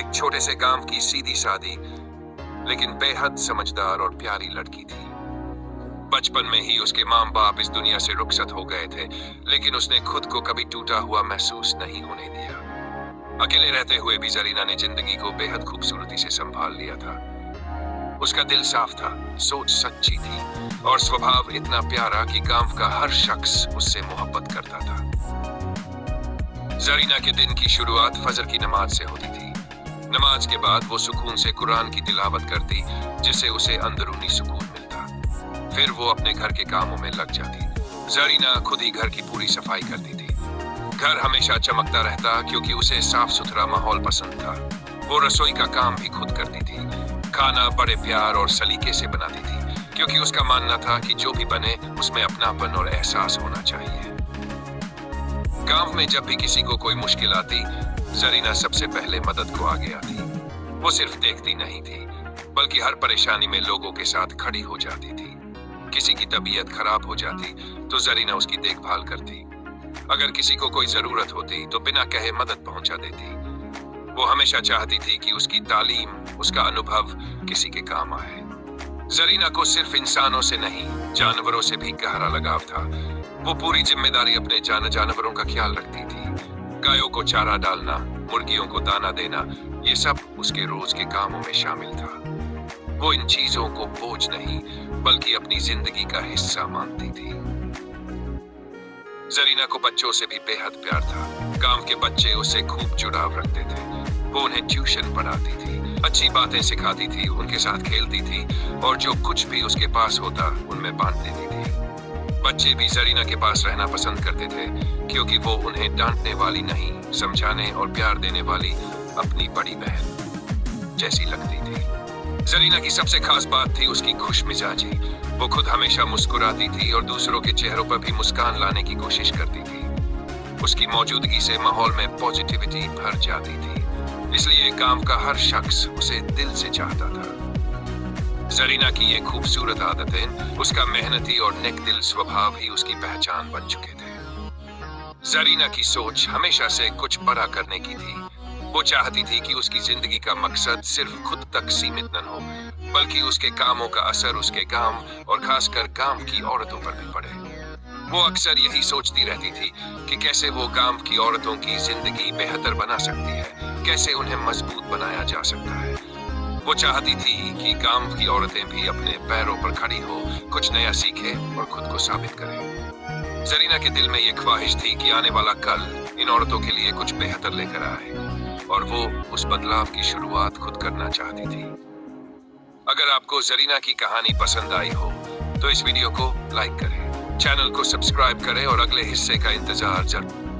एक छोटे से गांव की सीधी सादी लेकिन बेहद समझदार और प्यारी लड़की थी। बचपन में ही उसके माँ बाप इस दुनिया से रुखसत हो गए थे, लेकिन उसने खुद को कभी टूटा हुआ महसूस नहीं होने दिया। अकेले रहते हुए भी जरीना ने जिंदगी को बेहद खूबसूरती से संभाल लिया था। उसका दिल साफ था, सोच सच्ची थी और स्वभाव इतना प्यारा कि गांव का हर शख्स उससे मोहब्बत करता था। जरीना के दिन की शुरुआत फजर की नमाज से होती थी। नमाज के बाद वो सुकून से कुरान की तिलावत करती, जिससे उसे अंदरूनी सुकून मिलता। फिर वो अपने घर के कामों में लग जाती। जरीना खुद ही घर की पूरी सफाई करती थी। घर हमेशा चमकता रहता क्योंकि उसे साफ सुथरा माहौल पसंद था। वो रसोई का काम भी खुद करती थी। खाना बड़े प्यार और सलीके से बनाती थी क्योंकि उसका मानना था कि जो भी बने उसमें अपनापन और एहसास होना चाहिए। गांव में जब भी किसी को कोई मुश्किल आती, जरीना सबसे पहले मदद को आगे आती। वो सिर्फ देखती नहीं थी, बल्कि हर परेशानी में लोगों के साथ खड़ी हो जाती थी। किसी की तबीयत खराब हो जाती तो जरीना उसकी देखभाल करती। अगर किसी को कोई जरूरत होती तो बिना कहे मदद पहुंचा देती। वो हमेशा चाहती थी कि उसकी तालीम, उसका अनुभव किसी के काम आए। जरीना को सिर्फ इंसानों से नहीं, जानवरों से भी गहरा लगाव था। वो पूरी जिम्मेदारी अपने जानवरों का ख्याल रखती थी। गायों को चारा डालना, मुर्गियों को दाना देना, ये सब उसके रोज के कामों में शामिल था। वो इन चीजों को बोझ नहीं, बल्कि अपनी जिंदगी का हिस्सा मानती थी। जरीना को बच्चों से भी बेहद प्यार था। गांव के बच्चे उससे खूब जुड़ाव रखते थे। वो उन्हें ट्यूशन पढ़ाती थी, अच्छी बातें सिखाती थी, उनके साथ खेलती थी और जो कुछ भी उसके पास होता उनमें बांट देती थी। बच्चे भी जरीना के पास रहना पसंद करते थे क्योंकि वो उन्हें डांटने वाली नहीं, समझाने और प्यार देने वाली अपनी बड़ी बहन जैसी लगती थी। जरीना की सबसे खास बात थी उसकी खुशमिजाजी। वो खुद हमेशा मुस्कुराती थी और दूसरों के चेहरों पर भी मुस्कान लाने की कोशिश करती थी। उसकी मौजूदगी से माहौल में पॉजिटिविटी भर जाती थी, इसलिए गांव का हर शख्स उसे दिल से चाहता था। जरीना की ये खूबसूरत आदतें, उसका मेहनती और नेकदिल स्वभाव ही उसकी पहचान बन चुके थे। जरीना की सोच हमेशा से कुछ बड़ा करने की थी। वो चाहती थी कि उसकी जिंदगी का मकसद सिर्फ खुद तक सीमित न हो, बल्कि उसके कामों का असर उसके गांव और खासकर गांव की औरतों पर भी पड़े। वो अक्सर यही सोचती रहती थी कि कैसे वो गांव की औरतों की जिंदगी बेहतर बना सकती है, कैसे उन्हें मजबूत बनाया जा सकता है। वो चाहती थी कि गांव की औरतें भी अपने पैरों पर खड़ी हो, कुछ नया सीखे और खुद को साबित करें। जरीना के दिल में ये ख्वाहिश थी कि आने वाला कल इन औरतों के लिए कुछ बेहतर लेकर आए और वो उस बदलाव की शुरुआत खुद करना चाहती थी। अगर आपको जरीना की कहानी पसंद आई हो तो इस वीडियो को लाइक करें, चैनल को सब्सक्राइब करें और अगले हिस्से का इंतजार जरूर